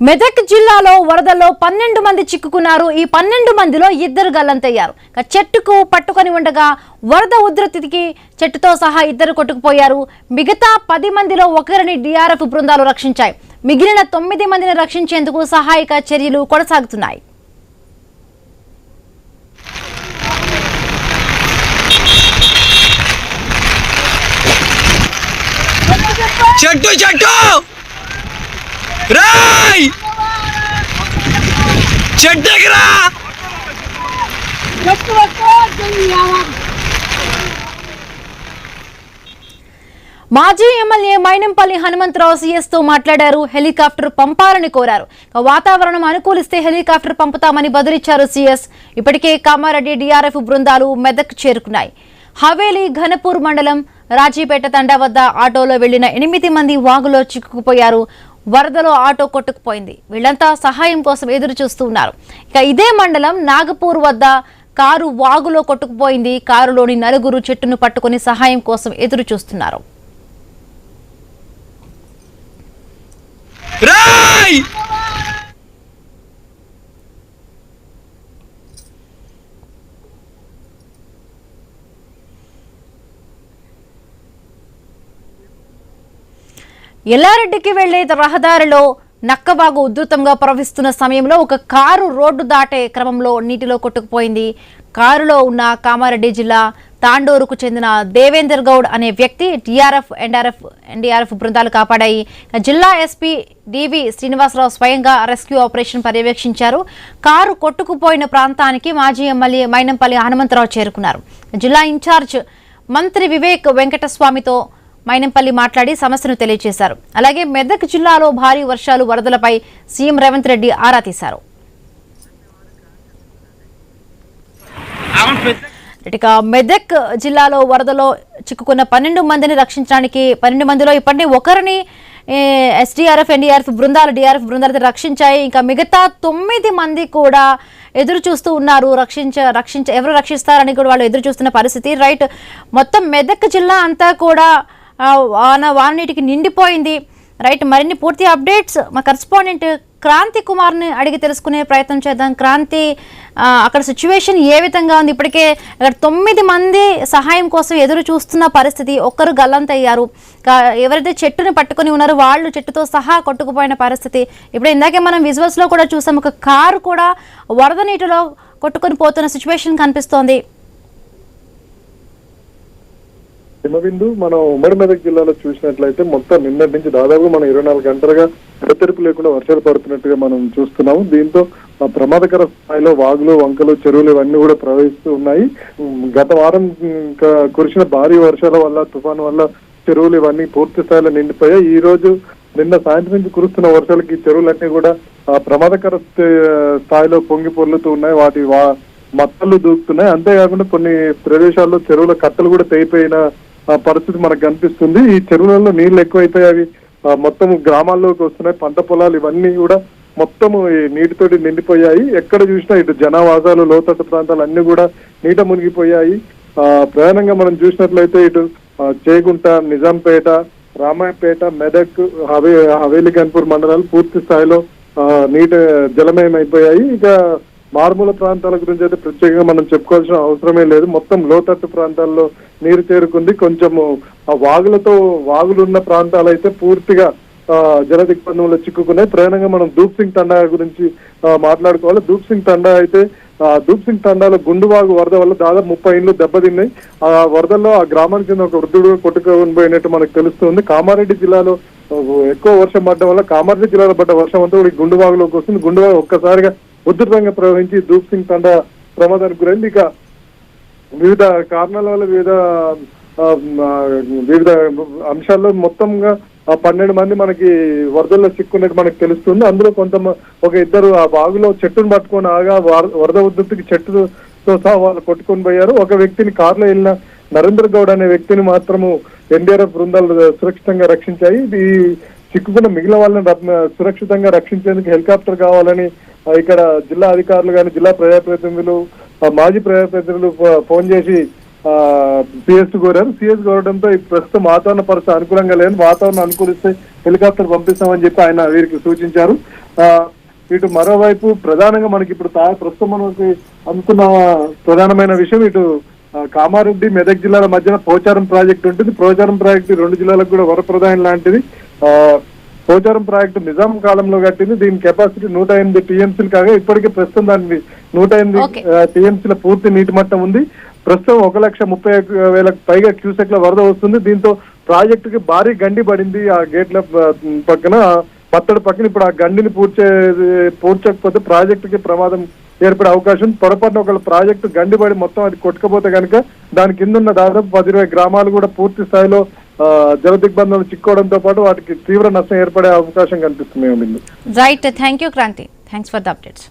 మెదక్ జిల్లాలో వరదల్లో 12 మంది చిక్కుకున్నారు. ఈ 12 మందిలో 2 గల్లంతయ్యారు. చెట్టుకు పట్టుకొని ఉండగా వరద ఉధృతికి చెట్టుతో సహా 2 కొట్టుకుపోయారు. మిగతా 10 మందిలో ఒకరిని డిఆర్ఎఫ్ బృందాలు రక్షించాయి. మిగిలిన 9 మందిని రక్షించేందుకు సహాయక చర్యలు కొనసాగుతున్నాయి. చెట్టు చెట్టు రాయ్ చెట్టు ఎగరా మాజీ ఎమ్మెల్యే మైనంపల్లి హనుమంతరావు సీఎస్ తో మాట్లాడారు. హెలికాప్టర్ పంపాలని కోరారు. వాతావరణం అనుకూలిస్తే హెలికాప్టర్ పంపుతామని బదులిచ్చారు సీఎస్. ఇప్పటికే కామారెడ్డి డిఆర్ఎఫ్ బృందాలు మెదక్ చేరుకున్నాయి. హవేలీ ఘనపూర్ మండలం రాజీపేట తండా వద్ద ఆటోలో వెళ్లిన 8 మంది వాగులో చిక్కుకుపోయారు. వరదలో ఆటో కొట్టుకుపోయింది. వీళ్లంతా సహాయం కోసం ఎదురు చూస్తూ ఉన్నారు. ఇక ఇదే మండలం నాగపూర్ వద్ద కారు వాగులో కొట్టుకుపోయింది. కారులోని 4 చెట్టును పట్టుకుని సహాయం కోసం ఎదురు చూస్తున్నారు. ఎల్లారెడ్డికి వెళ్లే రహదారిలో నక్కవాగు ఉధృతంగా ప్రవహిస్తున్న సమయంలో ఒక కారు రోడ్డు దాటే క్రమంలో నీటిలో కొట్టుకుపోయింది. కారులో ఉన్న కామారెడ్డి జిల్లా తాండూరుకు చెందిన దేవేందర్ గౌడ్ అనే వ్యక్తి టీఆర్ఎఫ్ ఎన్డీఆర్ఎఫ్ బృందాలు కాపాడాయి. జిల్లా ఎస్పీ డివి శ్రీనివాసరావు స్వయంగా రెస్క్యూ ఆపరేషన్ పర్యవేక్షించారు. కారు కొట్టుకుపోయిన ప్రాంతానికి మాజీ ఎమ్మెల్యే మైనంపల్లి హనుమంతరావు చేరుకున్నారు. జిల్లా ఇన్ఛార్జ్ మంత్రి వివేక్ వెంకటస్వామితో మైనంపల్లి మాట్లాడి సమస్యను తెలియజేశారు. అలాగే మెదక్ జిల్లాలో భారీ వర్షాలు వరదలపై సీఎం రేవంత్ రెడ్డి ఆరా తీశారు. ఇక మెదక్ జిల్లాలో వరదలో చిక్కుకున్న 12 మందిని రక్షించడానికి 12 మందిలో ఇప్పటికే ఒకరిని ఎస్డీఆర్ఎఫ్ ఎన్డీఆర్ఎఫ్ బృందాలు డిఆర్ఎఫ్ బృందాలు రక్షించాయి. ఇంకా మిగతా 9 మంది కూడా ఎదురు చూస్తూ ఉన్నారు. ఎవరు రక్షిస్తారని కూడా వాళ్ళు ఎదురు చూస్తున్న పరిస్థితి. రైట్, మొత్తం మెదక్ జిల్లా అంతా కూడా వాన నీటికి నిండిపోయింది. రైట్, మరిన్ని పూర్తి అప్డేట్స్ మా కరెస్పాండెంట్ క్రాంతి కుమార్ని అడిగి తెలుసుకునే ప్రయత్నం చేద్దాం. క్రాంతి, అక్కడ సిచ్యువేషన్ ఏ విధంగా ఉంది? ఇప్పటికే అక్కడ 9 మంది సహాయం కోసం ఎదురు చూస్తున్న పరిస్థితి. ఒక్కరు గల్లంతయ్యారు. ఎవరైతే చెట్టుని పట్టుకుని ఉన్నారో వాళ్ళు చెట్టుతో సహా కొట్టుకుపోయిన పరిస్థితి. ఇప్పుడు ఇందాకే మనం విజువల్స్ లో కూడా చూసాం, ఒక కారు కూడా వరద నీటిలో కొట్టుకుని పోతున్న సిచ్యువేషన్ కనిపిస్తోంది. హిమబిందు, మనం ఉమ్మడి మెదక్ జిల్లాలో చూసినట్లయితే మొత్తం నిన్నటి నుంచి దాదాపు మనం 24 గంటలుగా ఎడతెరిపి లేకుండా వర్షాలు పడుతున్నట్టుగా మనం చూస్తున్నాము. దీంతో ప్రమాదకర స్థాయిలో వాగులు, వంకలు, చెరువులు ఇవన్నీ కూడా ప్రవహిస్తూ ఉన్నాయి. గత వారం కురిసిన భారీ వర్షాల వల్ల, తుఫాను వల్ల చెరువులు ఇవన్నీ పూర్తి స్థాయిలో నిండిపోయాయి. ఈ రోజు నిన్న సాయంత్రం నుంచి కురుస్తున్న వర్షాలకి చెరువులన్నీ కూడా ప్రమాదకర స్థాయిలో పొంగి పొర్లుతూ ఉన్నాయి. వాటి మత్తలు దూకుతున్నాయి. అంతేకాకుండా కొన్ని ప్రదేశాల్లో చెరువుల కట్టలు కూడా తెగిపోయిన పరిస్థితి మనకు కనిపిస్తుంది. ఈ చెరువులలో నీళ్లు ఎక్కువైపోయి అవి మొత్తం గ్రామాల్లోకి వస్తున్నాయి. పంట పొలాలు ఇవన్నీ కూడా మొత్తము ఈ నీటితోటి నిండిపోయాయి. ఎక్కడ చూసినా ఇటు జనావాసాలు, లోతట్టు ప్రాంతాలు అన్ని కూడా నీట మునిగిపోయాయి. ప్రధానంగా మనం చూసినట్లయితే ఇటు చేగుంట, నిజాంపేట, రామాయపేట, మెదక్, హవేలీ ఘన్పూర్ మండలాలు పూర్తి స్థాయిలో నీట జలమయం అయిపోయాయి. ఇక మారుమూల ప్రాంతాల గురించి అయితే ప్రత్యేకంగా మనం చెప్పుకోవాల్సిన అవసరమే లేదు. మొత్తం లోతట్టు ప్రాంతాల్లో నీరు చేరుకుంది. కొంచెము ఆ వాగులున్న ప్రాంతాలు అయితే పూర్తిగా జల దిగ్బంధంలో చిక్కుకున్నాయి. ప్రధానంగా మనం దూప్ సింగ్ తండా గురించి మాట్లాడుకోవాలి. దూప్ సింగ్ తండా అయితే దూప్ సింగ్ తండాలో గుండువాగు వరద వల్ల దాదాపు 30 ఇండ్లు దెబ్బతిన్నాయి. ఆ వరదల్లో ఆ గ్రామానికి చెందిన ఒక వృద్ధుడు కొట్టుకొని పోయినట్టు మనకు తెలుస్తుంది. కామారెడ్డి జిల్లాలో ఎక్కువ వర్షం పడడం వల్ల కామారెడ్డి జిల్లాలో పడ్డ వర్షం అంతా కూడా గుండువాగులోకి వస్తుంది. గుండువాగు ఒక్కసారిగా ఉధృతంగా ప్రవహించి దూప్ సింగ్ తండా ప్రమాదానికి గురైంది. ఇక వివిధ కారణాల వల్ల వివిధ అంశాల్లో మొత్తంగా 12 మంది మనకి వరదల్లో చిక్కున్నట్టు మనకు తెలుస్తుంది. అందులో ఒక 2 ఆ వాగులో చెట్టును పట్టుకొని ఆగా వరద ఉధృతికి చెట్టుతో సహా వాళ్ళు కొట్టుకొని పోయారు. ఒక వ్యక్తిని కారులో వెళ్ళిన నరేంద్ర గౌడ్ అనే వ్యక్తిని మాత్రము ఎన్డీఆర్ఎఫ్ బృందాలు సురక్షితంగా రక్షించాయి. ఈ చిక్కుకున్న మిగిలిన వాళ్ళని సురక్షితంగా రక్షించేందుకు హెలికాప్టర్ కావాలని ఇక్కడ జిల్లా అధికారులు కానీ, జిల్లా ప్రజాప్రతినిధులు, మాజీ ప్రజాప్రతినిధులు ఫోన్ చేసి సిఎస్ కోరారు. సిఎస్ కోరడంతో ప్రస్తుతం వాతావరణ పరిస్థితి అనుకూలంగా లేదు. వాతావరణం అనుకూలిస్తే హెలికాప్టర్ పంపిస్తామని చెప్పి ఆయన వీరికి సూచించారు. ఇటు మరోవైపు ప్రధానంగా మనకి ఇప్పుడు ప్రస్తుతం మనకి అందుతున్న ప్రధానమైన విషయం ఇటు కామారెడ్డి మెదక్ జిల్లాల మధ్యన పోచారం ప్రాజెక్టు ఉంటుంది. పోచారం ప్రాజెక్టు 2 జిల్లాలకు కూడా వరప్రదాయం లాంటిది. పోచారం ప్రాజెక్టు నిజాం కాలంలో కట్టింది. దీని కెపాసిటీ 108 టీఎంసీలు కాగా ఇప్పటికే ప్రస్తుతం దానికి 108 టీఎంసీల పూర్తి నీటి మట్టం ఉంది. ప్రస్తుతం 1,30,000 పైగా క్యూసెక్ల వరద వస్తుంది. దీంతో ప్రాజెక్టుకి భారీ గండి పడింది. ఆ గేట్ల పక్కన పత్తడి పక్కన ఇప్పుడు ఆ గండిని పూడ్చకపోతే ప్రాజెక్టుకి ప్రమాదం ఏర్పడే అవకాశం. పొరపాటున ఒక ప్రాజెక్టు గండిపడి మొత్తం అది కొట్టుకపోతే కనుక దాని కింద ఉన్న దాదాపు 10-20 గ్రామాలు కూడా పూర్తి స్థాయిలో జల దిగ్బంధంలో చిక్కోవడంతో పాటు వాటికి తీవ్ర నష్టం ఏర్పడే అవకాశం కనిపిస్తుంది. Right, thank you Kranthi, thanks for the updates.